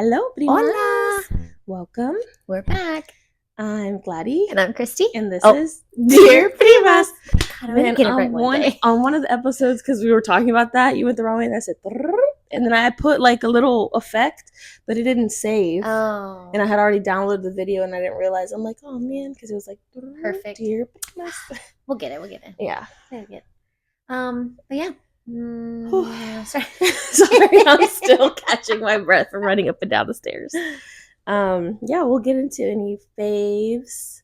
Hello, Primas. Hola. Welcome. We're back. I'm Clari. And I'm Kristi. And this Oh, is Dear Primas. God, I'm going to get it right one day. On one of the episodes, because we were talking about that, you went the wrong way and I said, and then I put like a little effect, but it didn't save. Oh. And I had already downloaded the video and I didn't realize. I'm like, oh man, because it was like, Perfect. Dear Primas. We'll get it. Yeah. But yeah. Sorry, I'm still catching my breath from running up and down the stairs. Yeah, we'll get into any faves.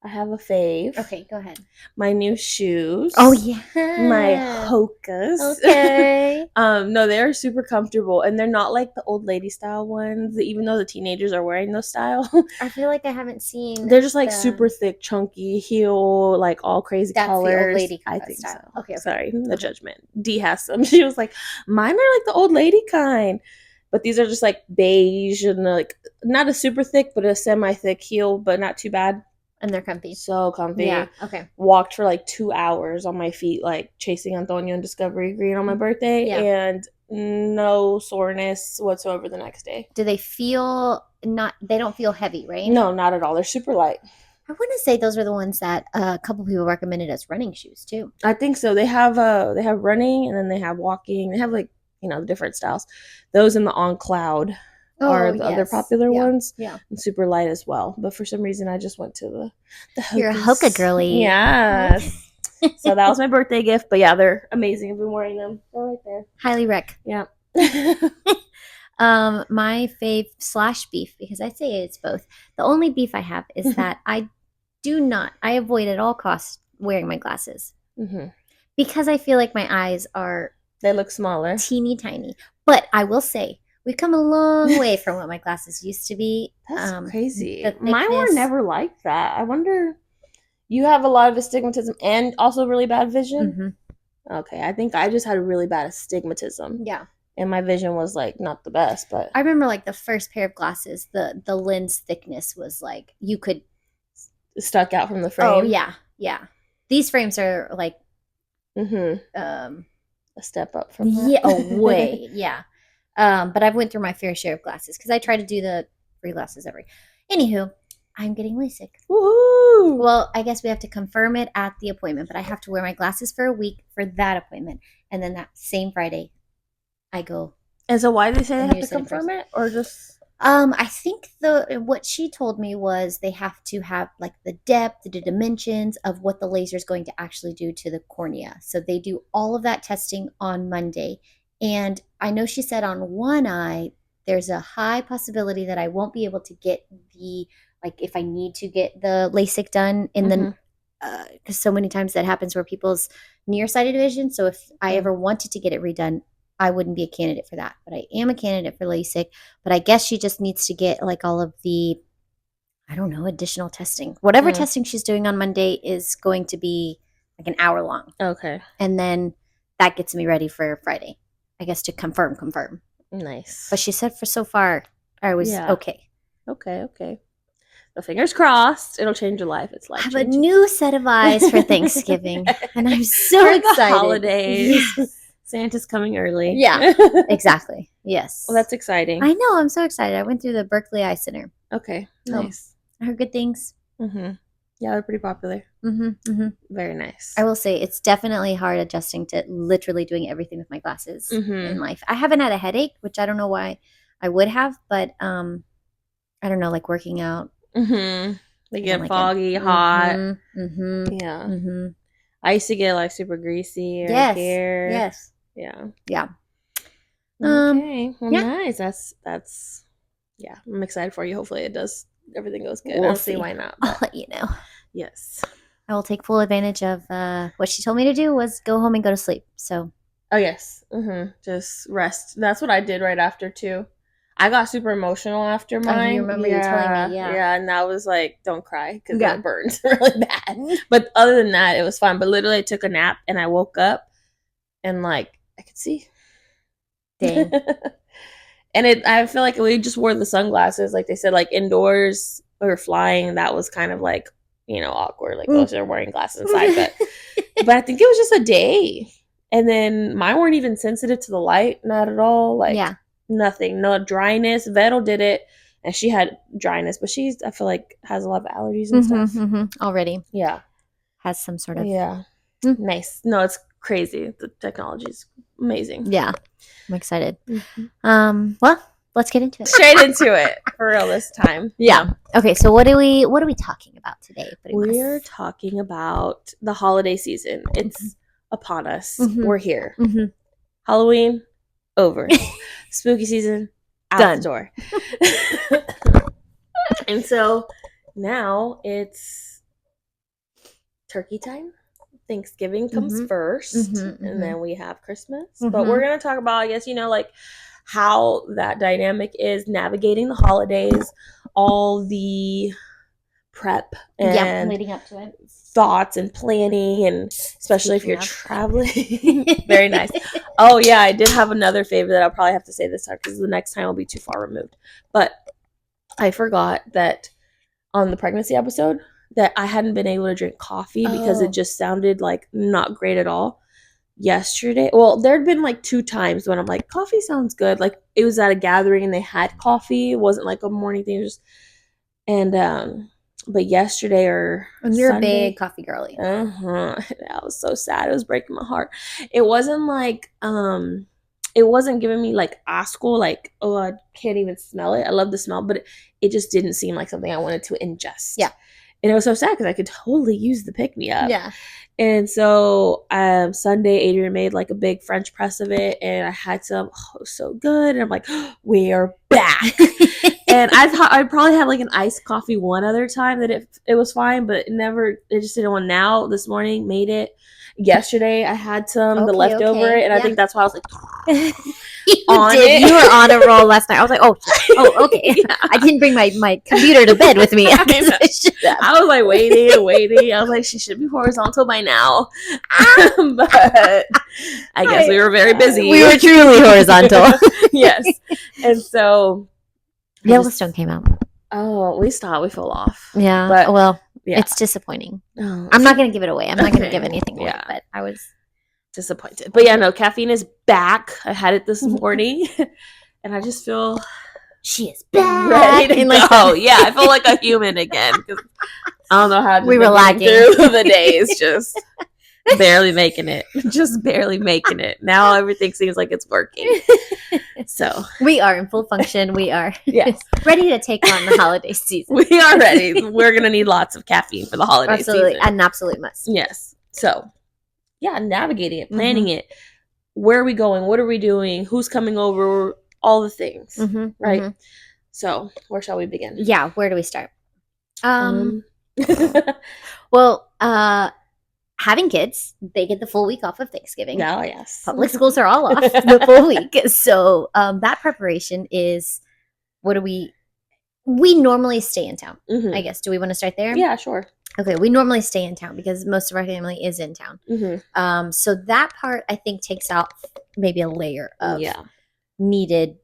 I have a fave. Okay, go ahead. My new shoes. Oh yeah. My Hokas. Okay. No, they're super comfortable and they're not like the old lady style ones, even though the teenagers are wearing those style. I feel like I haven't seen. They're just like super thick, chunky heel, like all crazy colors. The old lady I think style. so. Okay. Sorry, the judgment. D has some. She was like, mine are like the old lady kind. But these are just like beige and like not a super thick, but a semi-thick heel, but not too bad. And they're comfy. So comfy. Yeah. Okay. Walked for like 2 hours on my feet, like chasing Antonio in Discovery Green on my birthday, and no soreness whatsoever the next day. Do they feel they don't feel heavy, right? No, not at all. They're super light. I want to say those are the ones that a couple people recommended as running shoes too. I think so. They have running and then they have walking. They have like, different styles. Those and the On Cloud are the other popular ones. Yeah. And super light as well. But for some reason I just went to the Hokas. You're a Hoka girly. Yes. So that was my birthday gift. But yeah, they're amazing. I've been wearing them. They're right there. Highly rec. Yeah. My fave / beef, because I say it's both. The only beef I have is that I avoid at all costs wearing my glasses. Mm-hmm. Because I feel like my eyes they look smaller. Teeny tiny. But I will say, we've come a long way from what my glasses used to be. That's crazy. Mine were never like that. I wonder, you have a lot of astigmatism and also really bad vision? Mm-hmm. Okay, I think I just had really bad astigmatism. Yeah. And my vision was like not the best, but I remember like the first pair of glasses, the lens thickness was like you could stuck out from the frame. Oh yeah. These frames are like a step up from that. Yeah, way. Yeah. But I've went through my fair share of glasses because I try to do the free glasses Anywho, I'm getting LASIK. Woohoo! Well, I guess we have to confirm it at the appointment, but I have to wear my glasses for a week for that appointment. And then that same Friday, I go. And so why do they say they have to confirm it? Or just... I think what she told me was they have to have like the depth, the dimensions of what the laser is going to actually do to the cornea. So they do all of that testing on Monday. And I know she said on one eye, there's a high possibility that I won't be able to get if I need to get the LASIK done in the, because so many times that happens where people's nearsighted vision. So if I ever wanted to get it redone, I wouldn't be a candidate for that, but I am a candidate for LASIK. But I guess she just needs to get like all of the, additional testing. Whatever testing she's doing on Monday is going to be like an hour long. Okay. And then that gets me ready for Friday, I guess, to confirm. Nice. But she said for so far, I was okay. Okay. The fingers crossed. It'll change your life. It's life changing. I have a new set of eyes for Thanksgiving. And I'm so excited. The holidays. Santa's coming early. Yeah, exactly. Yes. Well, that's exciting. I know. I'm so excited. I went through the Berkeley Eye Center. Okay. Nice. I heard good things. Mm-hmm. Yeah, they're pretty popular. Mm-hmm. Very nice. I will say it's definitely hard adjusting to literally doing everything with my glasses in life. I haven't had a headache, which I don't know why I would have, but I don't know, like working out. Mm-hmm. They get foggy, hot. Mm-hmm. Yeah. Mm-hmm. I used to get like super greasy or hair. Yes. Yeah. Okay. Well, nice. That's. Yeah, I'm excited for you. Hopefully, everything goes good. I'll see why not. I'll let you know. Yes. I will take full advantage of what she told me to do was go home and go to sleep. So. Oh yes. Just rest. That's what I did right after too. I got super emotional after mine. You remember you telling me, Yeah, and that was like, don't cry because it burns really bad. But other than that, it was fun. But literally, I took a nap and I woke up and like I could see. Dang. And I feel like we just wore the sunglasses. Like they said, like indoors we were flying. That was kind of like, awkward. Like those are wearing glasses inside. But I think it was just a day. And then mine weren't even sensitive to the light. Not at all. Like, nothing, no dryness. Vettel did it, and she had dryness, but I feel like has a lot of allergies and stuff. Already. Yeah, Has some sort of. yeah, nice. No, it's crazy. The technology is amazing. Yeah, I'm excited. Well, let's get into it. Straight into it for real this time. Yeah. Okay, so what are we talking about today? We're talking about the holiday season. It's upon us. We're here. Halloween over. Spooky season out Done. the door. And so now it's turkey time. Thanksgiving comes first, and then we have Christmas. But we're going to talk about, I guess, like how that dynamic is navigating the holidays, all the prep and leading up to it, thoughts and planning, and especially if you're traveling. Very nice. Oh yeah, I did have another favor that I'll probably have to say this time because the next time will be too far removed. But I forgot that on the pregnancy episode that I hadn't been able to drink coffee because it just sounded like not great at all. Yesterday, well, there'd been like 2 times when I'm like, coffee sounds good. Like it was at a gathering and they had coffee. It wasn't like a morning thing. But yesterday or you're Sunday, a big coffee girly. That was so sad. It was breaking my heart. It wasn't like it wasn't giving me like asshole, like, oh, I can't even smell it. I love the smell, but it just didn't seem like something I wanted to ingest. Yeah. And it was so sad because I could totally use the pick me up. Yeah. And so Sunday, Adrian made like a big French press of it, and I had some. Oh, it was so good. And I'm like, we are back. And I thought I probably had like an iced coffee one other time that it was fine, but it just didn't want. Now this morning made it. Yesterday I had some the leftover, and I think that's why I was like You were on a roll last night. I was like, oh okay. Yeah. I didn't bring my computer to bed with me. I was like waiting. I was like, she should be horizontal by now. But I guess we were very busy. We were truly horizontal. Yes. And so Yellowstone came out. Oh, we stopped. We fell off. Yeah. But well, it's disappointing. I'm not going to give it away. I'm not going to give anything away. But I was disappointed. But yeah, no, caffeine is back. I had it this morning, and I just feel she is back. Ready to go. Yeah, I feel like a human again. I don't know how we were lagging through the days. Just barely making it. Just barely making it. Now everything seems like it's working. So we are in full function. We are ready to take on the holiday season. We are ready. We're gonna need lots of caffeine for the holiday season. An absolute must. Yes. So yeah, navigating it, planning it. Where are we going? What are we doing? Who's coming over? All the things. Right. So where shall we begin? Yeah, where do we start? Well, having kids, they get the full week off of Thanksgiving. Oh, yes. Public schools are all off the full week. So that preparation is, we normally stay in town, I guess. Do we want to start there? Yeah, sure. Okay, we normally stay in town because most of our family is in town. So that part, I think, takes out maybe a layer of needed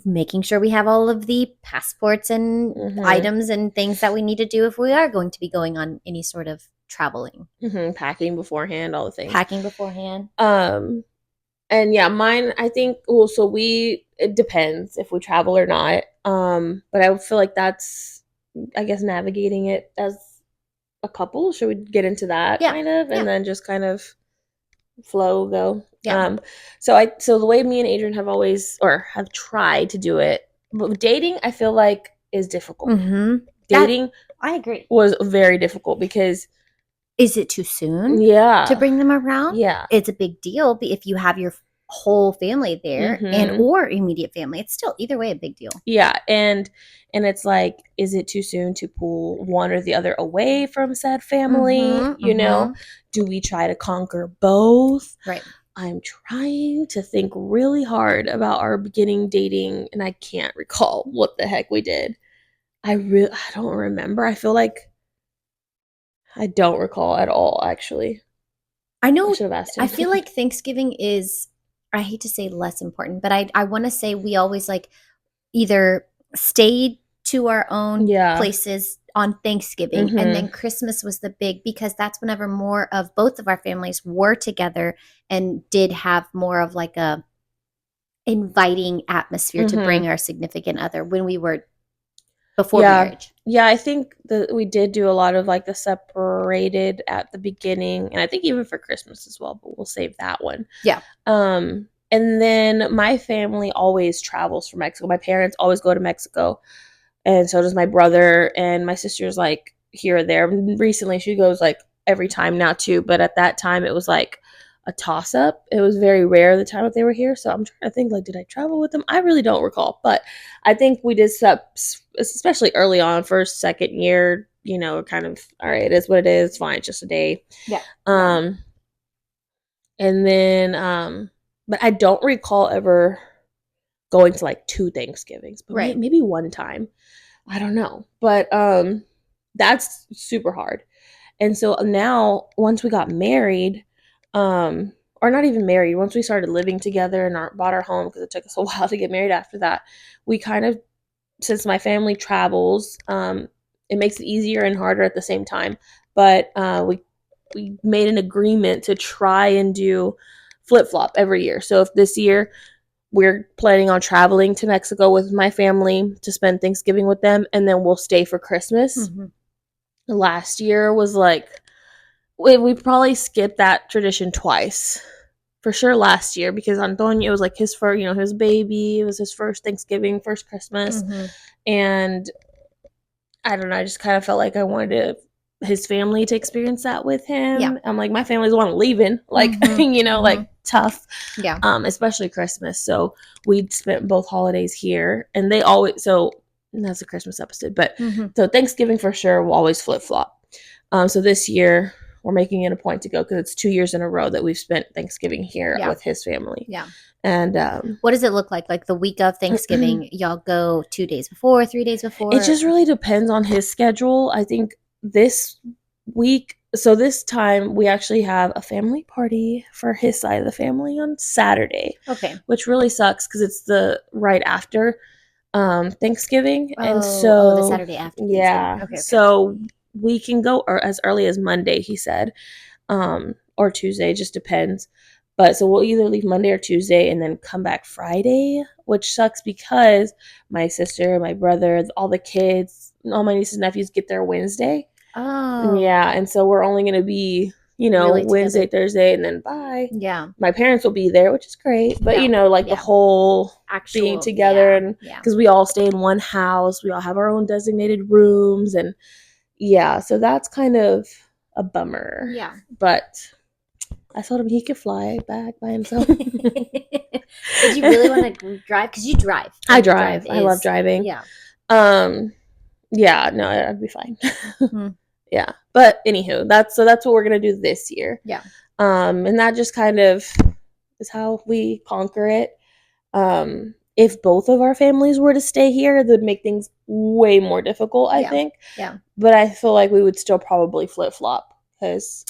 making sure we have all of the passports and items and things that we need to do if we are going to be going on any sort of traveling. Packing beforehand, all the things. Packing beforehand. And yeah, mine, I think, so it depends if we travel or not. But I feel like that's, I guess, navigating it as a couple. Should we get into that kind of? And then just kind of go. Yeah. So the way me and Adrian have always, or have tried to do it, but dating, I feel like is difficult. Dating, I agree, was very difficult because is it too soon? To bring them around? Yeah, it's a big deal if you have your whole family there and or immediate family. It's still either way a big deal. Yeah, and it's like, is it too soon to pull one or the other away from said family? You know, do we try to conquer both? Right. I'm trying to think really hard about our beginning dating, and I can't recall what the heck we did. I don't remember. I feel like I don't recall at all, actually. I know. I should have asked him. I feel like Thanksgiving is, I hate to say less important, but I want to say we always like either stayed to our own places on Thanksgiving, and then Christmas was the big, because that's whenever more of both of our families were together and did have more of like a inviting atmosphere to Mhm. bring our significant other when we were before Yeah. marriage. Yeah, I think that we did do a lot of like the separated at the beginning, and I think even for Christmas as well, but we'll save that one. Yeah. And then my family always travels for Mexico. My parents always go to Mexico, and so does my brother, and my sister's like here or there. Recently, she goes like every time now too, but at that time it was like a toss up. It was very rare the time that they were here, so I'm trying to think like, did I travel with them? I really don't recall, but I think we did especially early on, first, second year. Kind of all right. It is what it is. Fine, it's just a day. Yeah. And then but I don't recall ever going to like 2 Thanksgivings, but Right. maybe one time. I don't know. But that's super hard. And so now once we got married, or not even married, once we started living together and bought our home, because it took us a while to get married after that, we kind of, since my family travels, it makes it easier and harder at the same time. But we made an agreement to try and do flip flop every year. So if this year we're planning on traveling to Mexico with my family to spend Thanksgiving with them, and then we'll stay for Christmas. Mm-hmm. Last year was like we probably skipped that tradition twice. For sure last year, because Antonio, it was like his first, his baby. It was his first Thanksgiving, first Christmas. Mm-hmm. And I don't know, I just kind of felt like I wanted his family to experience that with him. Yeah. I'm like, my family's the one leaving, like, like tough. Yeah. Especially Christmas. So we spent both holidays here, and they always, so that's a Christmas episode, but so Thanksgiving for sure will always flip flop. So this year we're making it a point to go, because it's 2 years in a row that we've spent Thanksgiving here with his family. Yeah. And what does it look like? Like the week of Thanksgiving, y'all go 2 days before, 3 days before? It just really depends on his schedule. I think this week, so this time we actually have a family party for his side of the family on Saturday. Okay. Which really sucks because it's the right after Thanksgiving. And so the Saturday after Thanksgiving. Yeah. Okay. So we can go as early as Monday, he said. Or Tuesday, just depends. But so we'll either leave Monday or Tuesday and then come back Friday, which sucks because my sister, my brother, all the kids, all my nieces and nephews get there Wednesday. Oh. Yeah, and so we're only going to be, really Wednesday, Thursday, and then bye. Yeah. My parents will be there, which is great. But, the whole being together, and because we all stay in one house, we all have our own designated rooms. And so that's kind of a bummer. Yeah. But I told him he could fly back by himself. Did you really want to drive? Because you drive. I drive. I love driving. Yeah. Yeah, no, I'd be fine. Yeah. But anywho, that's what we're gonna do this year. Yeah. And that just kind of is how we conquer it. If both of our families were to stay here, it would make things way more difficult, I think. Yeah. But I feel like we would still probably flip flop because.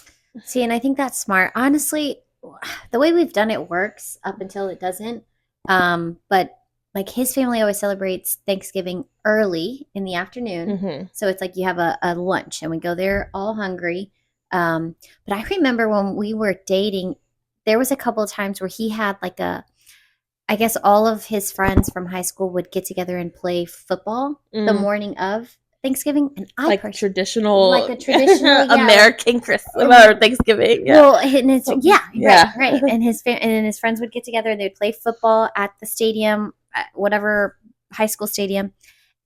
See, and I think that's smart. Honestly, the way we've done it works up until it doesn't. But like his family always celebrates Thanksgiving early in the afternoon. So it's like you have a lunch and we go there all hungry. But I remember when we were dating, there was a couple of times where he had like I guess all of his friends from high school would get together and play football the morning of Thanksgiving, and like a traditional American Christmas or Thanksgiving. Yeah. Well, and it's right. And his and his friends would get together and they'd play football at the stadium, whatever high school stadium,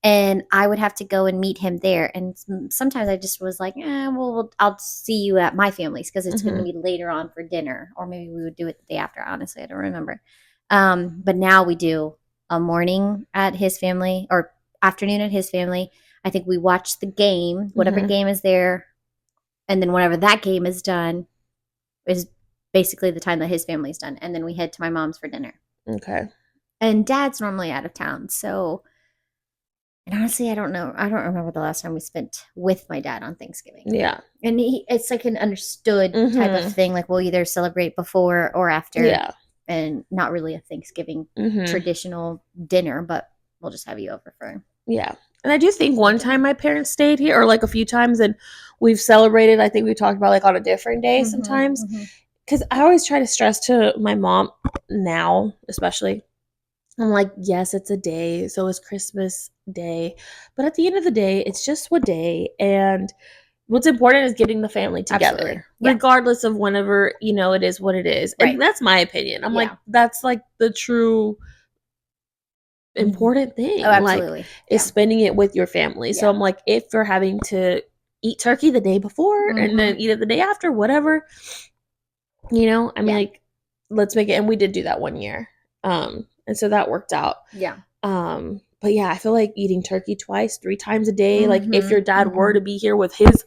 and I would have to go and meet him there. And sometimes I just was like, well, I'll see you at my family's because it's going to be later on for dinner, or maybe we would do it the day after. Honestly, I don't remember. But now we do a morning at his family or afternoon at his family. I think we watch the game, whatever game is there, and then whenever that game is done is basically the time that his family's done, and then we head to my mom's for dinner. Okay. And Dad's normally out of town, so, and honestly, I don't know. I don't remember the last time we spent with my dad on Thanksgiving. Yeah. And it's like an understood type of thing, like we'll either celebrate before or after. Yeah. And not really a Thanksgiving traditional dinner, but we'll just have you over for. Yeah. And I do think one time my parents stayed here, or like a few times, and we've celebrated. I think we talked about like on a different day sometimes. Because I always try to stress to my mom now, especially, I'm like, yes, it's a day. So is Christmas Day. But at the end of the day, it's just one day. And what's important is getting the family together, Absolutely. Yeah. regardless of whenever, it is what it is. Right. And that's my opinion. I'm like, Yeah. that's like the true important thing. Oh, Like, absolutely. is Yeah. spending it with your family. So Yeah. I'm like, if you're having to eat turkey the day before and then eat it the day after, whatever, I mean, Yeah. like, let's make it. And we did do that one year. And so that worked out. Yeah. But yeah, I feel like eating turkey twice, 3 times a day. Like if your dad Mm-hmm. were to be here with his,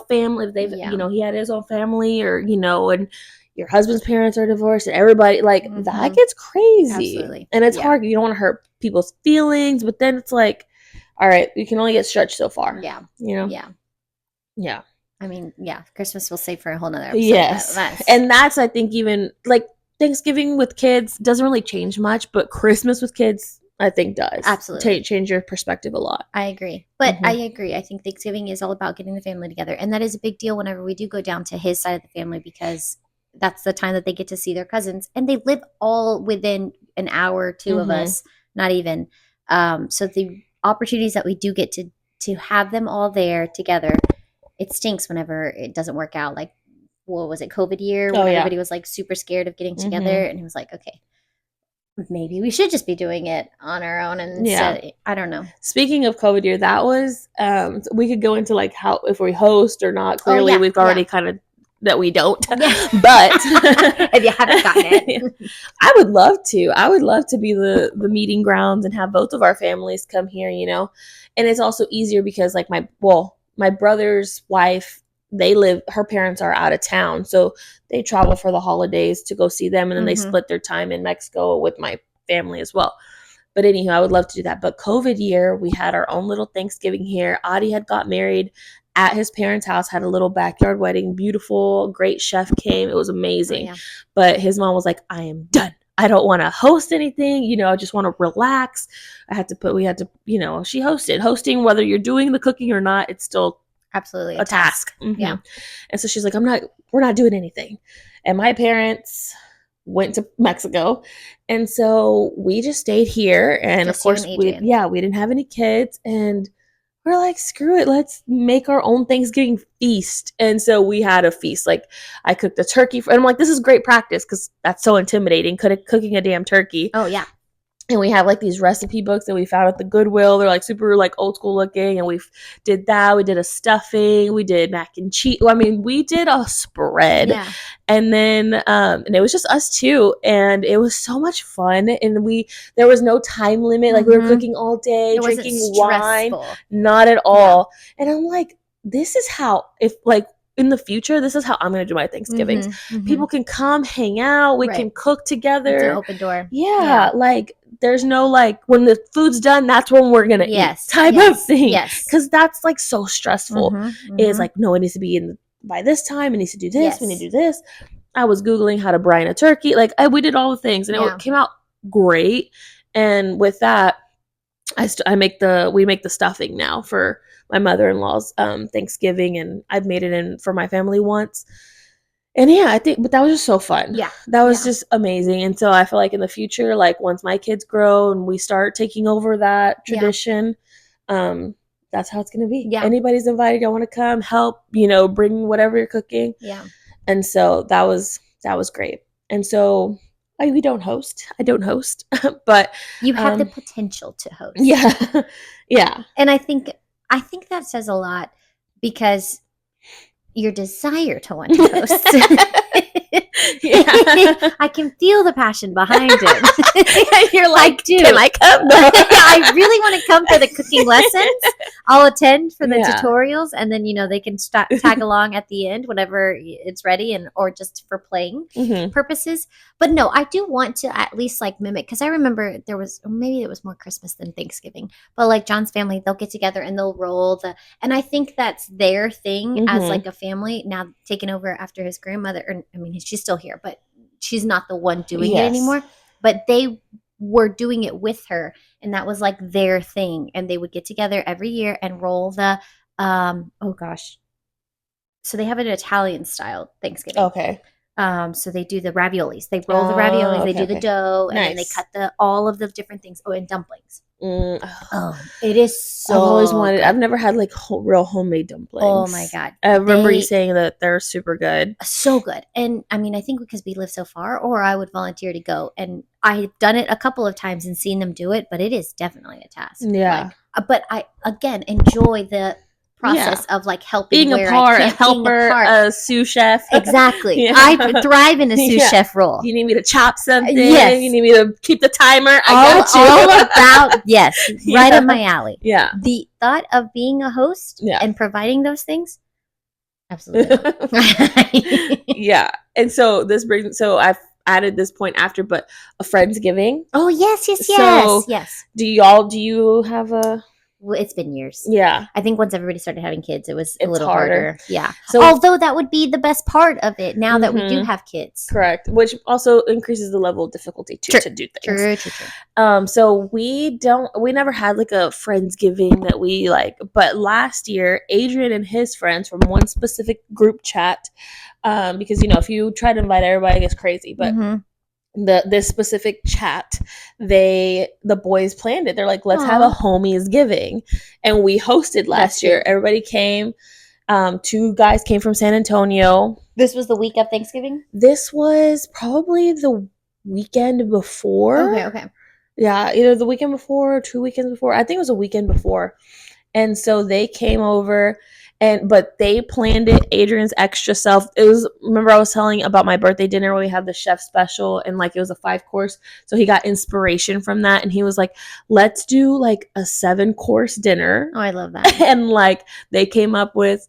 family, if they've, Yeah. he had his own family, or and your husband's parents are divorced, and everybody, like, that gets crazy. Absolutely. And it's Yeah. hard. You don't want to hurt people's feelings, but then it's like, all right, you can only get stretched so far. Yeah. Yeah. Yeah. I mean, yeah, Christmas we'll save for a whole nother episode. Yes. And that's, I think, even like Thanksgiving with kids doesn't really change much, but Christmas with kids, I think, does. Absolutely. Change your perspective a lot. I agree. But I agree. I think Thanksgiving is all about getting the family together. And that is a big deal whenever we do go down to his side of the family, because that's the time that they get to see their cousins. And they live all within an hour or two of us, not even. So the opportunities that we do get to have them all there together, it stinks whenever it doesn't work out. Like, what was it, COVID year, when everybody was like super scared of getting together, and it was like, okay, maybe we should just be doing it on our own. And I don't know. Speaking of COVID year, that was we could go into like how, if we host or not. Clearly, we've already kind of that we don't. But if you haven't gotten it, I would love to. I would love to be the meeting grounds and have both of our families come here. And it's also easier because like my brother's wife, her parents are out of town, so they travel for the holidays to go see them, and then they split their time in Mexico with my family as well. But anyhow, I would love to do that. But COVID year, we had our own little Thanksgiving here. Adi had got married at his parents' house, had a little backyard wedding, beautiful, great chef came. It was amazing. But his mom was like, I am done. I don't want to host anything. I just want to relax. She hosted. Hosting, whether you're doing the cooking or not, it's still absolutely a task. Yeah. And so she's like, we're not doing anything. And my parents went to Mexico. And so we just stayed here. And just of course, we didn't have any kids. And we're like, screw it. Let's make our own Thanksgiving feast. And so we had a feast. Like, I cooked a turkey. And I'm like, this is great practice because that's so intimidating, cooking a damn turkey. Oh, yeah. And we have like these recipe books that we found at the Goodwill. They're like super like old school looking. And we did that. We did a stuffing. We did mac and cheese. I mean, we did a spread. Yeah. And then, and it was just us two. And it was so much fun. And there was no time limit. Like, we were cooking all day, drinking wine. Not at all. Yeah. And I'm like, this is how, if like, in the future, this is how I'm going to do my Thanksgivings. People can come hang out. We can cook together. It's an open door. Yeah. Like, there's no like, when the food's done, that's when we're going to eat type of thing. Yes. Because that's like so stressful. It's like, no, it needs to be in by this time. It needs to do this. We need to do this. I was Googling how to brine a turkey. Like, we did all the things, and it came out great. And with that, we make the stuffing now for my mother-in-law's Thanksgiving, and I've made it in for my family once. And I think, but that was just so fun. Yeah. That was just amazing. And so I feel like in the future, like once my kids grow and we start taking over that tradition, that's how it's going to be. Yeah. Anybody's invited. Y'all want to come help, bring whatever you're cooking. Yeah. And so that was great. And so we don't host. I don't host, but you have the potential to host. Yeah. Yeah. And I think that says a lot, because your desire to want to host. I can feel the passion behind it. You're like, dude, can I come? I really want to come for the cooking lessons. I'll attend for the tutorials, and then they can tag along at the end whenever it's ready, or just for playing purposes. But no, I do want to at least like mimic, because I remember maybe it was more Christmas than Thanksgiving, but like John's family, they'll get together and they'll roll and I think that's their thing as like a family now, taken over after his grandmother. She's still here, but she's not the one doing it anymore. But they were doing it with her, and that was like their thing. And they would get together every year and roll the so they have an Italian style Thanksgiving. Okay. So they do the raviolis. They roll the raviolis. They do the dough, and then they Nice. cut all of the different things. Oh, and dumplings. Oh, It is so. I've always wanted. Good. I've never had like real homemade dumplings. Oh my god! I remember you saying that they're super good. So good. And I mean, I think because we live so far, or I would volunteer to go. And I've done it a couple of times and seen them do it, but it is definitely a task. Yeah. But I again enjoy the process of like helping, being a part, a helper, a sous chef. Exactly. I thrive in a sous chef role. You need me to chop something. Yes. You need me to keep the timer. I got you. All about, yes, right up my alley. Yeah. The thought of being a host and providing those things, absolutely. Yeah. And so this brings, so I've added this point after, but a Friendsgiving. Oh, yes. So do you have a... Well, it's been years. Yeah. I think once everybody started having kids, it was a little harder. Yeah. So, although that would be the best part of it now that we do have kids. Correct. Which also increases the level of difficulty to do things. True. So we never had like a Friendsgiving that we like, but last year, Adrian and his friends from one specific group chat, because, if you try to invite everybody, it gets crazy, but this specific chat, the boys planned it. They're like, let's have a homies giving, and we hosted last year. Everybody came. 2 guys came from San Antonio. This was the week of Thanksgiving? This was probably the weekend before. Okay. Yeah, either the weekend before or 2 weekends before. I think it was a weekend before. And so they came over, but they planned it. Adrian's extra self. Remember I was telling about my birthday dinner where we had the chef special, and like it was a 5-course. So he got inspiration from that, and he was like, let's do like a 7-course dinner. Oh, I love that. And like they came up with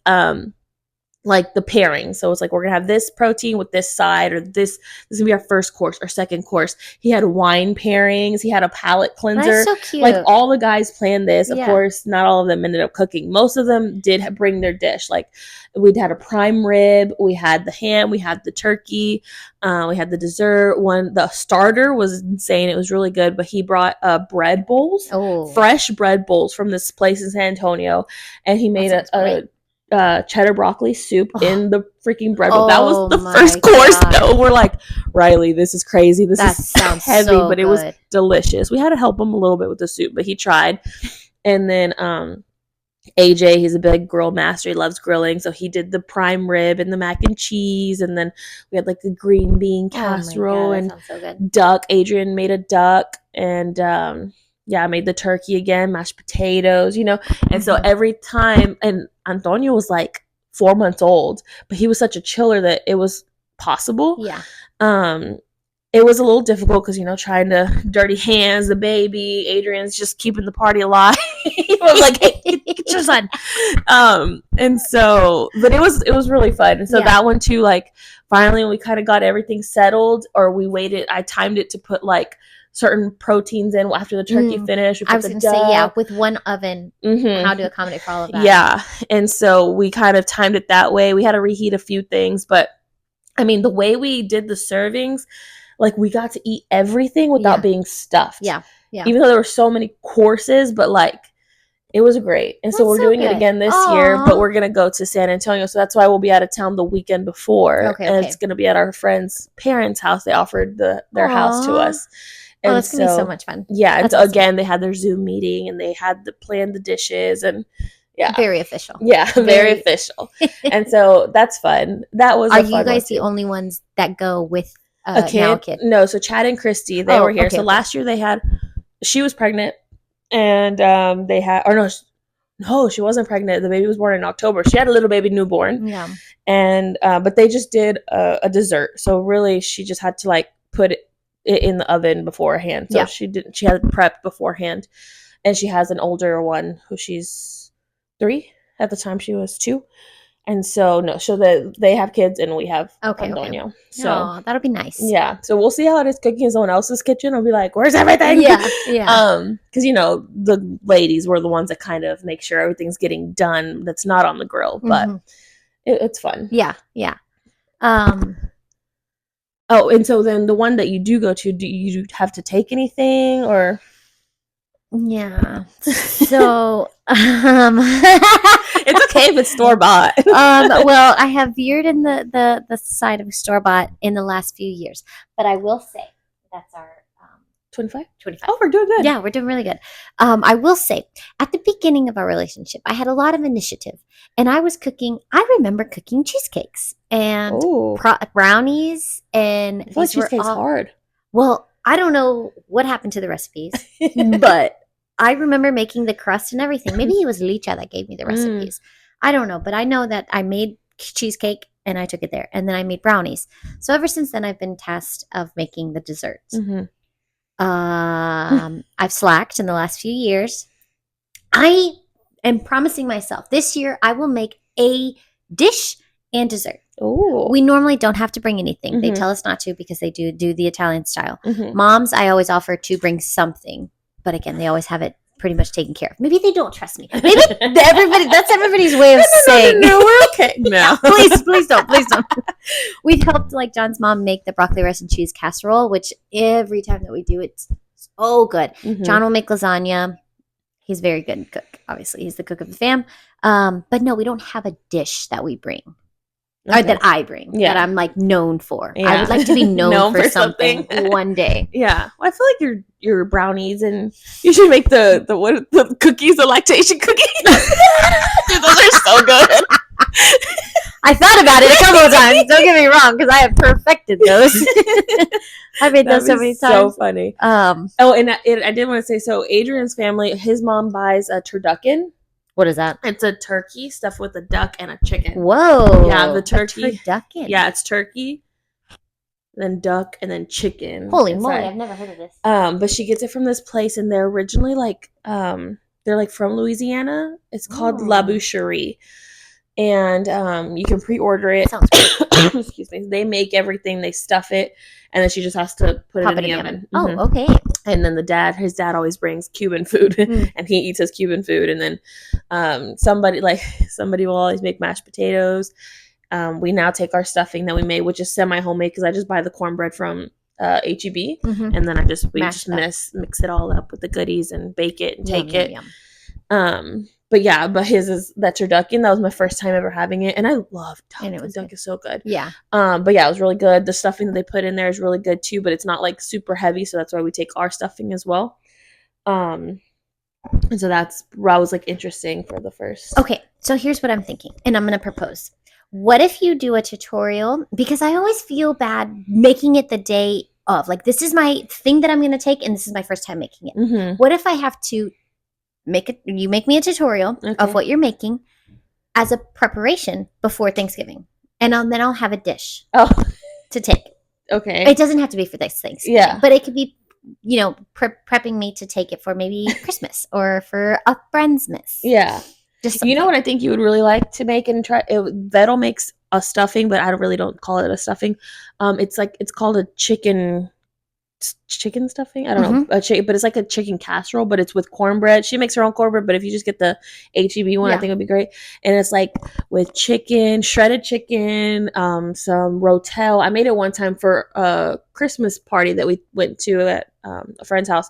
like the pairing. So it's like, we're gonna have this protein with this side, or this is gonna be our first course or second course. He had wine pairings. He had a palate cleanser. That's so cute. Like all the guys planned this. Of course, not all of them ended up cooking. Most of them did bring their dish. Like we'd had a prime rib. We had the ham. We had the turkey. We had the dessert one. The starter was insane. It was really good. But he brought bread bowls, fresh bread bowls from this place in San Antonio, and he made a cheddar broccoli soup in the freaking bread bowl. That was the first course though. We're like, Riley, this is crazy. This sounds heavy, so but it was delicious. We had to help him a little bit with the soup, but he tried. And then AJ, he's a big grill master. He loves grilling. So he did the prime rib and the mac and cheese. And then we had like the green bean casserole and duck. Adrian made a duck. And I made the turkey again, mashed potatoes, And so every time, and Antonio was like 4 months old, but he was such a chiller that it was possible. Yeah. It was a little difficult because, trying to dirty hands the baby. Adrian's just keeping the party alive. He was like, hey, get your son. And so, but it was really fun. And so that one too, like finally we kind of got everything settled, or we waited. I timed it to put like certain proteins in after the turkey finished. I was going to say, with one oven, how to accommodate for all of that. Yeah. And so we kind of timed it that way. We had to reheat a few things, but I mean, the way we did the servings, like we got to eat everything without being stuffed. Yeah. Even though there were so many courses, but like it was great. And so we're doing it again this year, but we're going to go to San Antonio. So that's why we'll be out of town the weekend before. And it's going to be at our friend's parents' house. They offered their house to us. And that's going to be so much fun. Yeah. And so again, they had their Zoom meeting and they had to plan the dishes and very official. Yeah. Very official. And so that's fun. That was Are you guys the only ones that go with a kid? No. So Chad and Kristi, they were here. So last year she was pregnant and they had, no, she wasn't pregnant. The baby was born in October. She had a little baby newborn. Yeah. And, but they just did a dessert. So really she just had to like put it in the oven beforehand. So she had prepped beforehand, and she has an older one who she's 3 at the time. She was 2. And so that they have kids and we have Antonio. Okay. So that'll be nice. Yeah. So we'll see how it is cooking in someone else's kitchen. I'll be like, where's everything? Yeah. Because the ladies were the ones that kind of make sure everything's getting done that's not on the grill, but it's fun. Yeah. Oh, and so then the one that you do go to, do you have to take anything or? Yeah. So, It's okay if it's store bought. Well, I have veered in the side of store bought in the last few years, but I will say that's our 25? 25. Oh, we're doing good. Yeah, we're doing really good. I will say, at the beginning of our relationship, I had a lot of initiative, and I remember cooking cheesecakes and brownies, and I feel like cheesecake's hard. Well, I don't know what happened to the recipes, but I remember making the crust and everything. Maybe it was Licha that gave me the recipes. I don't know, but I know that I made cheesecake and I took it there, and then I made brownies. So ever since then, I've been tasked of making the desserts. Mm-hmm. I've slacked in the last few years. I am promising myself this year I will make a dish and dessert. Ooh. We normally don't have to bring anything. Mm-hmm. They tell us not to because they do the Italian style. Mm-hmm. Moms, I always offer to bring something. But again, they always have it pretty much taken care of. Maybe they don't trust me. Maybe that's everybody's way of saying. No, we're okay. No. Please don't. We've helped like John's mom make the broccoli rice and cheese casserole, which every time that we do, it's so good. Mm-hmm. John will make lasagna. He's very good cook. Obviously, he's the cook of the fam. But no, we don't have a dish that we bring. Okay. Or that I bring, that I'm like known for. Yeah. I would like to be known for something one day. Yeah, well, I feel like your brownies, and you should make the cookies, the lactation cookies. Dude, those are so good. I thought about it a couple of times. Don't get me wrong, because I have perfected those. I made those so many times. So funny. And I did want to say, so Adrian's family, his mom buys a turducken. What is that? It's a turkey stuffed with a duck and a chicken. Whoa. Yeah, the turkey. A turducken. Yeah, it's turkey, then duck, and then chicken. Holy moly, I've never heard of this. But she gets it from this place, and they're originally they're like from Louisiana. It's called La Boucherie. And you can pre-order it. Sounds good. Excuse me. They make everything, they stuff it, and then she just has to put it in the oven. Mm-hmm. Oh, okay. And then his dad always brings Cuban food, and he eats his Cuban food. And then somebody will always make mashed potatoes. We now take our stuffing that we made, which is semi-homemade, because I just buy the cornbread from H-E-B, and then we just mix it all up with the goodies and bake it and take it. Yum. But his is that turducken. That was my first time ever having it, and I love duck. And duck is so good. Yeah. But yeah, it was really good. The stuffing that they put in there is really good too, but it's not like super heavy, so that's why we take our stuffing as well. And so that's I was like interesting for the first. Okay, so here's what I'm thinking, and I'm gonna propose. What if you do a tutorial? Because I always feel bad making it the day of. Like, this is my thing that I'm gonna take, and this is my first time making it. Mm-hmm. What if I have to you make me a tutorial of what you're making as a preparation before Thanksgiving, and then I'll have a dish to take. Okay. It doesn't have to be for this Thanksgiving, but it could be, prepping me to take it for maybe Christmas or for a Friendsmas. Yeah. Just something. What I think you would really like to make and try? Vettel makes a stuffing, but I really don't call it a stuffing. It's called a chicken stuffing. I don't know, but it's like a chicken casserole, but it's with cornbread. She makes her own cornbread, but if you just get the HEB one, I think it would be great. And it's like with chicken, shredded chicken, some rotel. I made it one time for a Christmas party that we went to at a friend's house.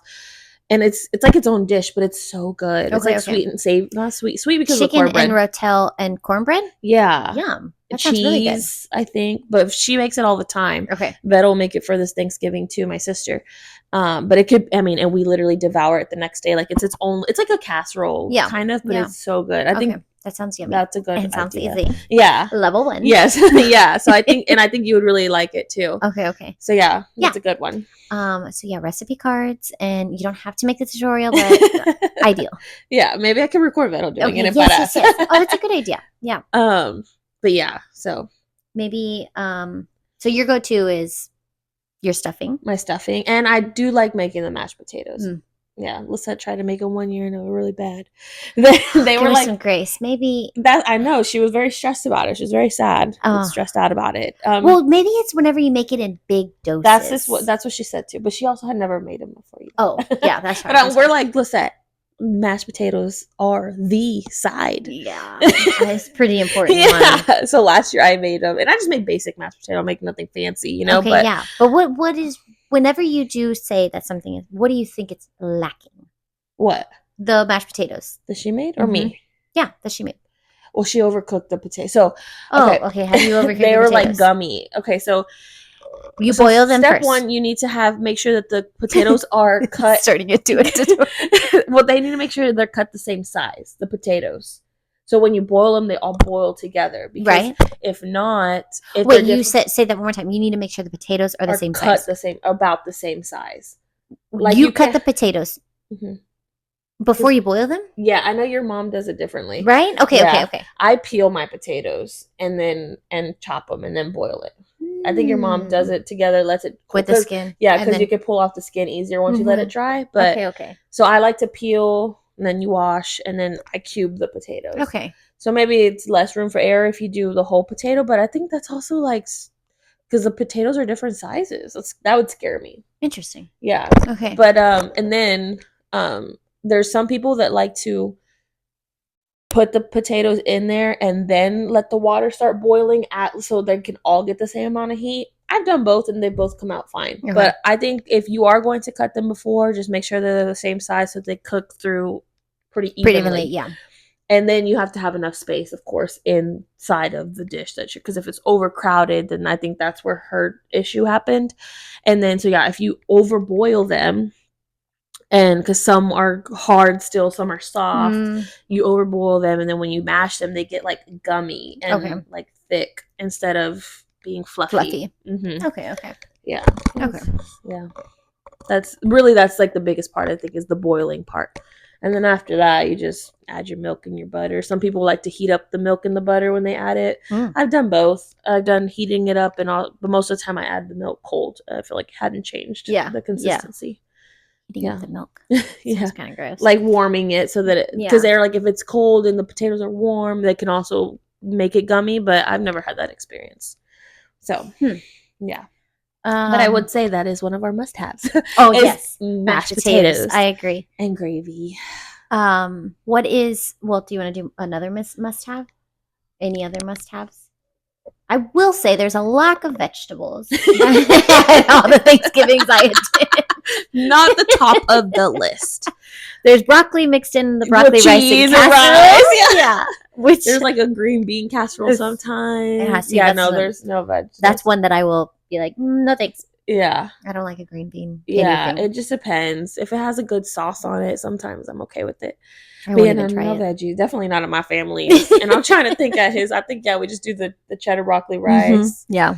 And it's like its own dish, but it's so good. It's sweet and savory. Not sweet because chicken of cornbread. And rotel and cornbread? Yeah. Yum. That cheese, sounds really good. I think. But she makes it all the time. Okay. Vettel will make it for this Thanksgiving too, my sister. But it could, and we literally devour it the next day. Like it's like a casserole kind of, but it's so good. I think that sounds yummy. That's a good idea. Sounds easy. Yeah. Level 1. Yes. Yeah. So I think you would really like it too. Okay. So yeah, that's a good one. Recipe cards, and you don't have to make the tutorial, but ideal. Yeah. Maybe I can record Vettel doing it if I ask. Yes. Oh, that's a good idea. Yeah. But yeah, so. Maybe, so your go-to is your stuffing. My stuffing. And I do like making the mashed potatoes. Yeah, Lisette tried to make them one year and they were really bad. They were like some grace. Maybe that. I know she was very stressed about it. She was very sad, stressed out about it. Well, maybe it's whenever you make it in big doses. That's what she said too. But she also had never made them before. Oh, yeah, that's right. But we're like, Lisette, mashed potatoes are the side. Yeah, that's pretty important. Yeah. So last year I made them, and I just made basic mashed potato. I make nothing fancy, Okay, but yeah. But what is? Whenever you do say that something is, what do you think it's lacking? What? The mashed potatoes. That she made or me? Yeah, that she made. Well, she overcooked the potato. So okay. How do you overcook they the were like potatoes? gummy. Okay, so You boil them step first. one, you need to make sure that the potatoes are cut. Starting it to Well, they need to make sure they're cut the same size, the potatoes. So when you boil them, they all boil together. Because right. if not, if Wait, you say that one more time. You need to make sure the potatoes are the same cut size. about the same size. Like you cut the potatoes before you boil them? Yeah, I know your mom does it differently. Right? Okay. I peel my potatoes and chop them and then boil it. I think your mom does it together, lets it with the skin. Yeah, because you can pull off the skin easier once you let it dry. But okay. So I like to peel and then you wash and then I cube the potatoes. Okay. So maybe it's less room for error if you do the whole potato, but I think that's also like because the potatoes are different sizes. That would scare me. Interesting. Yeah. Okay. But and then there's some people that like to put the potatoes in there and then let the water start boiling so they can all get the same amount of heat. I've done both and they both come out fine. Okay. But I think if you are going to cut them before, just make sure they're the same size so they cook through pretty evenly. Yeah. And then you have to have enough space, of course, inside of the dish because if it's overcrowded, then I think that's where her issue happened. And then, so yeah, if you overboil them, and because some are hard still, some are soft, you overboil them, and then when you mash them, they get like gummy and like thick instead of being fluffy. Mm-hmm. Okay. Yeah. Okay. Yeah. That's like the biggest part, I think, is the boiling part. And then after that, you just add your milk and your butter. Some people like to heat up the milk and the butter when they add it. I've done both. I've done heating it up, but most of the time I add the milk cold. I feel like it hadn't changed the consistency. Heating up the milk. Yeah. Sounds kind of gross. Like warming it so that because they're like, if it's cold and the potatoes are warm, they can also make it gummy, but I've never had that experience. So, yeah. But I would say that is one of our must-haves. Oh, yes. Mashed potatoes. I agree. And gravy. Do you want to do another must-have? Any other must-haves? I will say there's a lack of vegetables at all the Thanksgivings I attend. Not the top of the list. There's broccoli mixed in the broccoli with rice cheese and casserole. Yeah. There's like a green bean casserole sometimes. It has to. Yeah, there's no vegetables. That's one that I will be like, no thanks. Yeah. I don't like a green bean. Yeah, anything. it just depends. If it has a good sauce on it, sometimes I'm okay with it. I won't even try no it. Veggies. Definitely not in my family. And I'm trying to think at his. I think, we just do the cheddar broccoli rice. Yeah.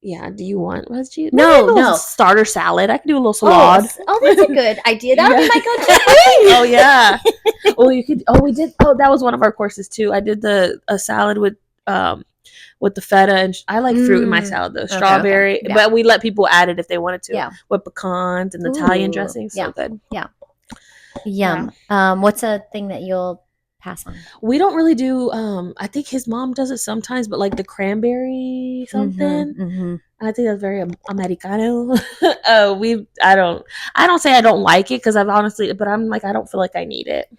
Yeah. Do you want veggies? No. Starter salad. I can do a little salad. Oh, that's a good idea. That would be my go-to thing. Oh, yeah. You could. We did. That was one of our courses, too. I did a salad with the feta, and I like fruit in my salad though. Strawberry, yeah. But we let people add it if they wanted to. Yeah. With pecans and Italian dressing, so good. Yeah. Yum. Yeah. What's a thing that you'll pass on? We don't really do. I think his mom does it sometimes, but like the cranberry something. I think that's very Americano. I don't say I don't like it because but I'm like I don't feel like I need it.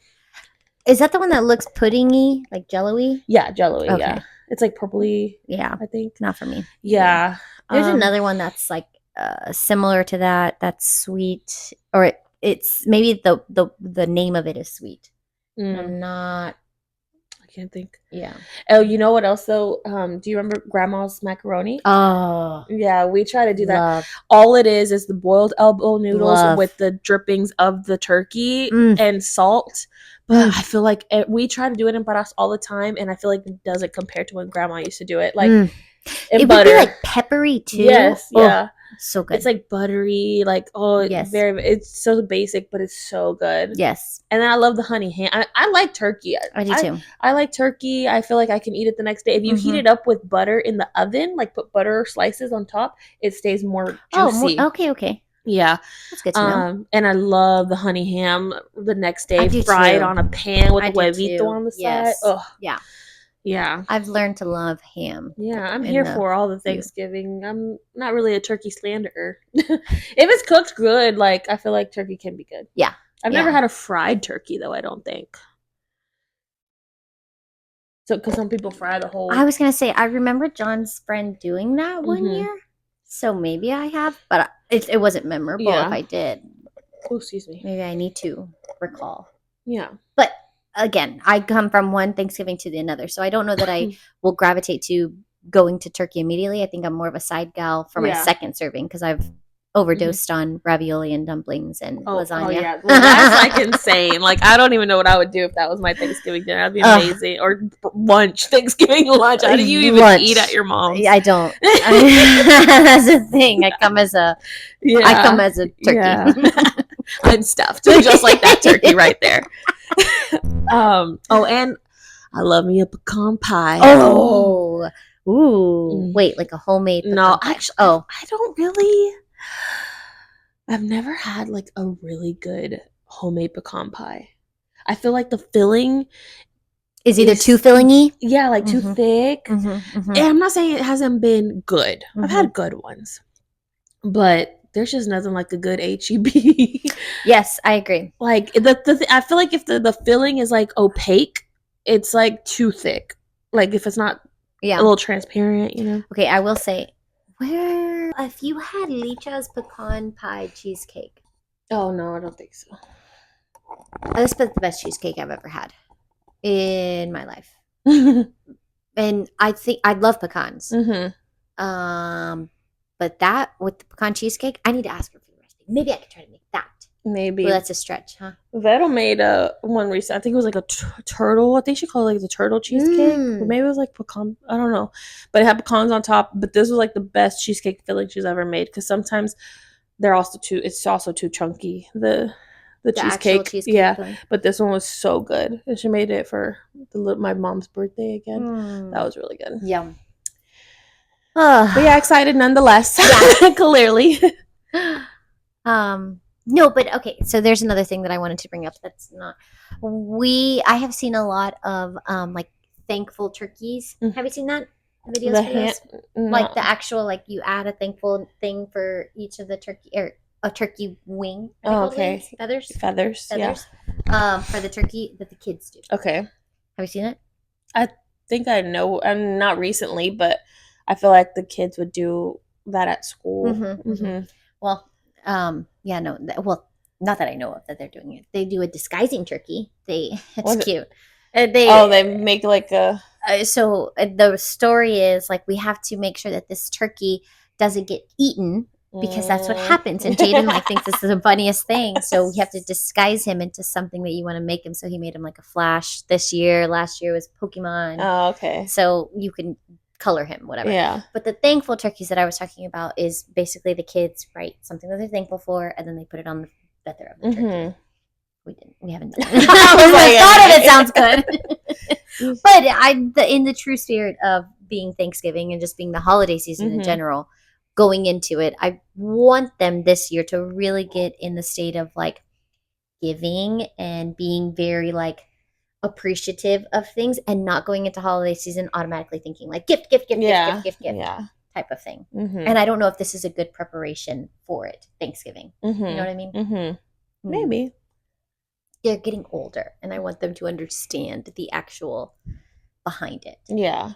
Is that the one that looks puddingy, like jello-y? Yeah, jello-y. Okay. Yeah. It's like purpley. Yeah. I think. Not for me. Yeah. There's another one that's like similar to that. That's sweet. Or it's maybe the name of it is sweet. I'm not. I can't think. Yeah. Oh, you know what else though? Do you remember Grandma's macaroni? Oh. Yeah, we try to do that. All it is the boiled elbow noodles with the drippings of the turkey and salt. But I feel like we try to do it in Paras all the time, and I feel like it doesn't compare to when Grandma used to do it. Like it butter. Would be like peppery too. Yes, yeah, so good. It's like buttery, like yes. It's so basic, but it's so good. Yes, and then I love the honey ham. I like turkey. I do too. I like turkey. I feel like I can eat it the next day if you heat it up with butter in the oven. Like put butter slices on top, it stays more juicy. Oh, okay. Yeah, that's good to know. And I love the honey ham the next day, fried on a pan with huevito on the side. Oh, yeah. I've learned to love ham. Yeah, I'm here for all the Thanksgiving. I'm not really a turkey slanderer. If it's cooked good, like I feel like turkey can be good. Yeah, I've never had a fried turkey though. I don't think. So, because some people fry the whole. I was gonna say I remember John's friend doing that one year. So maybe I have, but it wasn't memorable if I did. Oh, excuse me. Maybe I need to recall. Yeah. But again, I come from one Thanksgiving to the another, so I don't know that I will gravitate to going to turkey immediately. I think I'm more of a side gal for my second serving because I've overdosed on ravioli and dumplings and lasagna. Oh yeah, well that's like insane. Like I don't even know what I would do if that was my Thanksgiving dinner. That'd be amazing. Or lunch, Thanksgiving lunch. How do you even eat at your mom's? I don't. That's the thing. I come as a turkey. Yeah. I'm stuffed, just like that turkey right there. Oh, and I love me a pecan pie. Oh, ooh. Wait, like a homemade pecan pie? Actually, I don't really. I've never had like a really good homemade pecan pie. I feel like the filling is either too fillingy. Yeah, like too thick. And I'm not saying it hasn't been good. I've had good ones, but there's just nothing like a good HEB. Yes, I agree. Like I feel like if the filling is like opaque, it's like too thick. Like if it's not a little transparent, you know. Okay, I will say, if you had Licha's pecan pie cheesecake? Oh no, I don't think so. That's the best cheesecake I've ever had in my life. And I love pecans. But that with the pecan cheesecake, I need to ask her for the recipe. Maybe I could try to make that. Maybe. Well, that's a stretch, huh? Vettel made one recent. I think it was like a turtle. I think she called it like the turtle cheesecake. Or maybe it was like pecan. I don't know. But it had pecans on top. But this was like the best cheesecake filling she's ever made. Because sometimes it's also too chunky. The cheesecake. Yeah. Filling. But this one was so good. And she made it for my mom's birthday again. That was really good. Yum. But yeah, excited nonetheless. Yeah. Clearly. No, but okay. So there's another thing that I wanted to bring up. That's not. I have seen a lot of like thankful turkeys. Have you seen that videos for those? No. Like the actual you add a thankful thing for each of the turkey or a turkey wing. Okay. Wings? Feathers. Yeah. For the turkey that the kids do. Okay. Have you seen it? I think I know. I'm not recently, but I feel like the kids would do that at school. Well, yeah, no. Well, not that I know of that they're doing it. They do a disguising turkey. It's cute. They make like a. So the story is we have to make sure that this turkey doesn't get eaten because that's what happens. And Jaden thinks this is the funniest thing. So we have to disguise him into something that you want to make him. So he made him like a Flash this year. Last year was Pokemon. Oh, okay. So you can color him, whatever. Yeah. But the thankful turkeys that I was talking about is basically the kids write something that they're thankful for, and then they put it on the feather of the turkey. We haven't done it. I thought of it sounds good. But in the true spirit of being Thanksgiving and just being the holiday season in general, going into it, I want them this year to really get in the state of giving and being very appreciative of things and not going into holiday season automatically thinking gift type of thing. And I don't know if this is a good preparation for it, Thanksgiving. You know what I mean? Maybe. They're getting older and I want them to understand the actual behind it. Yeah.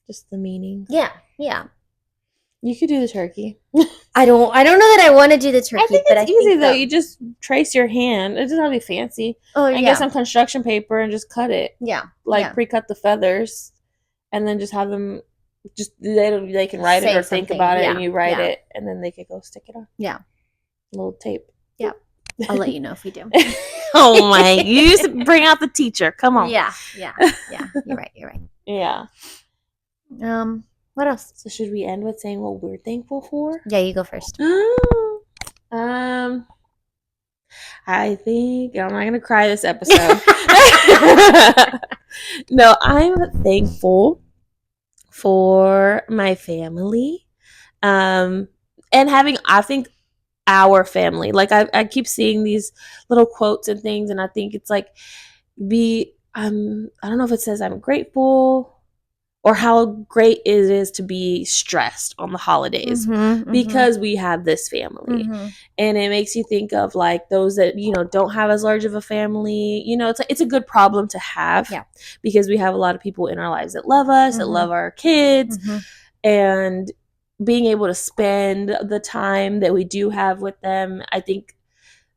Just the meaning. Yeah. You could do the turkey. I don't know that I want to do the turkey. I think it's easy though. You just trace your hand. It doesn't have to be fancy. And get some construction paper and just cut it. Yeah. Pre-cut the feathers, and then just have them. Just they can write it or think about it, and you write it, and then they could go stick it on. Yeah. A little tape. Yeah. I'll let you know if we do. Oh my! You just bring out the teacher. Come on. Yeah. You're right. Yeah. What else? So should we end with saying what we're thankful for? Yeah, you go first. I think I'm not gonna cry this episode. No, I'm thankful for my family, and having our family. I keep seeing these little quotes and things, and I think it's I don't know if it says I'm grateful or how great it is to be stressed on the holidays because we have this family. And it makes you think of those that, don't have as large of a family. It's a good problem to have because we have a lot of people in our lives that love us, that love our kids, and being able to spend the time that we do have with them. I think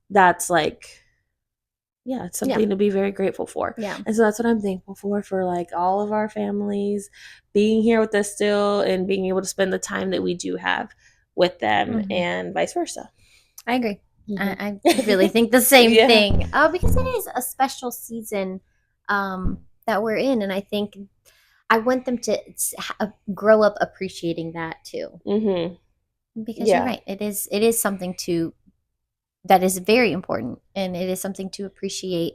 that's yeah, it's something to be very grateful for. Yeah. And so that's what I'm thankful for like all of our families being here with us still and being able to spend the time that we do have with them and vice versa. I agree. I really think the same thing. Because it is a special season that we're in. And I think I want them to grow up appreciating that too. Because you're right. It is something that is very important. And it is something to appreciate.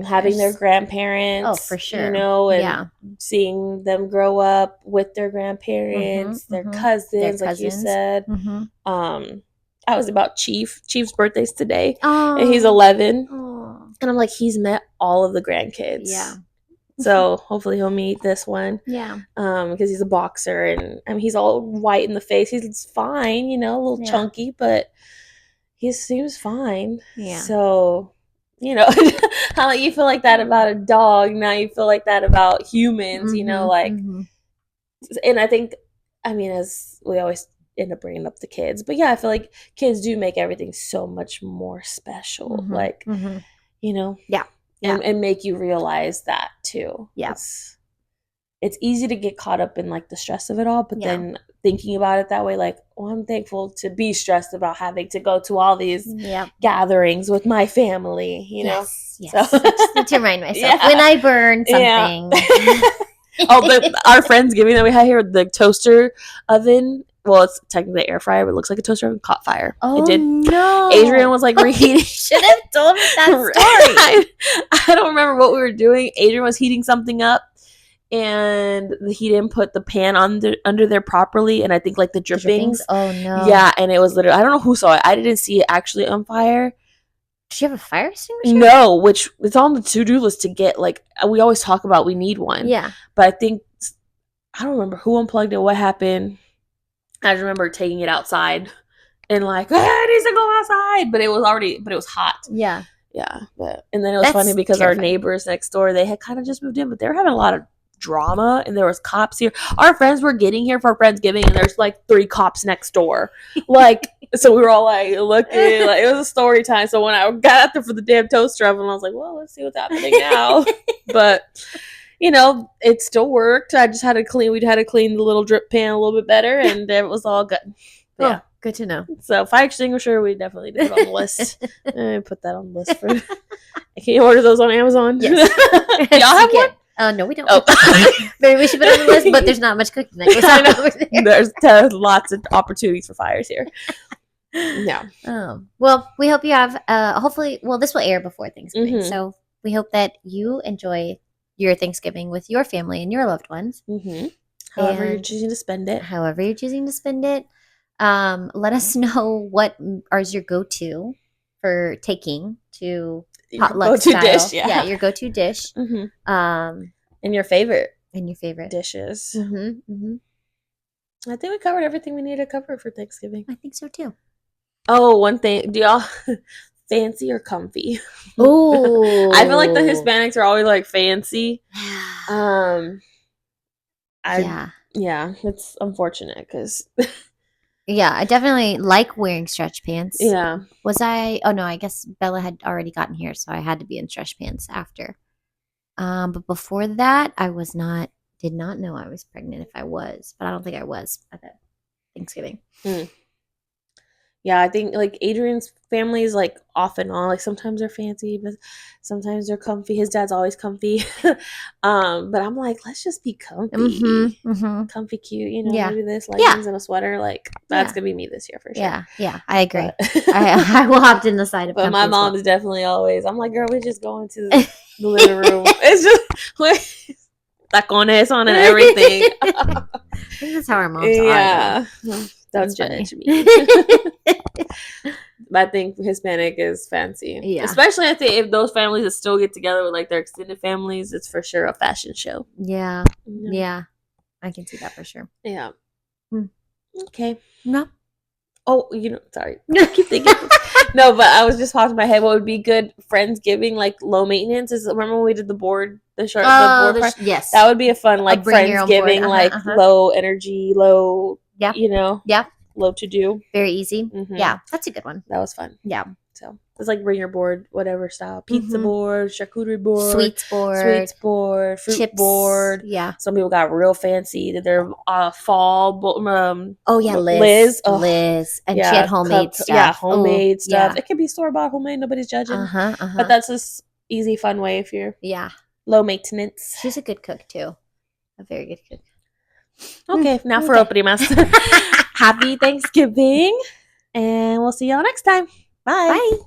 Having their grandparents. Oh, for sure. And seeing them grow up with their grandparents, their cousins, like you said. I was about Chief's birthday's today. And he's 11. And I'm like, he's met all of the grandkids. Yeah. So hopefully he'll meet this one. Yeah. Because he's a boxer and I mean he's all white in the face. He's fine, a little chunky, but he seems fine. Yeah. So, how you feel like that about a dog, now you feel like that about humans, and I think, as we always end up bringing up the kids, but I feel like kids do make everything so much more special, and make you realize that too. Yeah. It's easy to get caught up in like the stress of it all, but then thinking about it that way, like, I'm thankful to be stressed about having to go to all these gatherings with my family, Yes. So. I just need to remind myself when I burn something. Our Friendsgiving that we had here, the toaster oven. Well, it's technically an air fryer, but it looks like a toaster oven. Caught fire. Oh, it did. No! Adrian was like reheating. Should have told me that story. I don't remember what we were doing. Adrian was heating something up, and he didn't put the pan under there properly, and I think like the drippings. Oh no! Yeah, and it was literally, I don't know who saw it. I didn't see it actually on fire. Did you have a fire extinguisher? No, which it's on the to-do list to get. Like we always talk about, we need one. Yeah, but I think I don't remember who unplugged it. What happened? I just remember taking it outside and like, it needs to go outside, but it was hot. Yeah. Yeah, and then it was funny because our neighbors next door, they had kind of just moved in, but they were having a lot of drama, and there was cops here. Our friends were getting here for Friendsgiving, and there's like 3 cops next door. Like, so we were all like looking, like it was a story time. So when I got out there for the damn toaster oven, I was like, well, let's see what's happening now. But it still worked. I just had to clean. We'd had to clean the little drip pan a little bit better, and it was all good. Yeah. Good to know. So fire extinguisher, we definitely did it on the list. Put that on the list for. Can you order those on Amazon? Yes. Y'all have one? No, we don't. Maybe we should put it on the list, but there's not much cooking that goes on over there. There's lots of opportunities for fires here. Yeah. Well, we hope you have. Hopefully, this will air before Thanksgiving, so we hope that you enjoy your Thanksgiving with your family and your loved ones. However you're choosing to spend it. Let us know what is your go-to for taking to potluck style. Dish, your go-to dish. And your favorite. Dishes. I think we covered everything we needed to cover for Thanksgiving. I think so too. Oh, one thing. Do y'all fancy or comfy? Oh. I feel like the Hispanics are always like fancy. Yeah, it's unfortunate because... Yeah, I definitely like wearing stretch pants. Yeah. Was I? Oh no, I guess Bella had already gotten here, so I had to be in stretch pants after. But before that, I was not. Did not know I was pregnant if I was, but I don't think I was at that Thanksgiving. Yeah, I think like Adrian's family is like off and on. Like sometimes they're fancy, but sometimes they're comfy. His dad's always comfy. But I'm like, let's just be comfy. Comfy, cute, maybe this leggings and a sweater. Like that's gonna be me this year for sure. Yeah, I agree. I will opt in the side of. But my mom is definitely always. I'm like, girl, we're just going to the living room. It's just tacones on and everything. I think that's how our moms are. Yeah. Don't judge me. But I think Hispanic is fancy. Yeah. Especially I think if those families that still get together with like their extended families, it's for sure a fashion show. Yeah. Yeah. I can see that for sure. Yeah. Okay. No. Oh, sorry. I keep thinking. No, but I was just popping in my head. What would be good Friendsgiving, like low maintenance? Remember when we did the board? The board part? Yes. That would be a fun like Friendsgiving, like low energy, low. Yeah. Low to do. Very easy. Yeah, that's a good one. That was fun. Yeah. So it's like bring your board, whatever style. Pizza board, charcuterie board, Sweets board, fruit chips board. Yeah. Some people got real fancy. That they're fall. Oh yeah, Liz. Oh, Liz, and she had homemade stuff. Yeah, homemade stuff. Yeah. It could be store bought, homemade. Nobody's judging. Uh-huh. But that's just easy, fun way if you're low maintenance. She's a good cook too. A very good cook. Okay, now for Primas. Happy Thanksgiving, and we'll see y'all next time. Bye. Bye.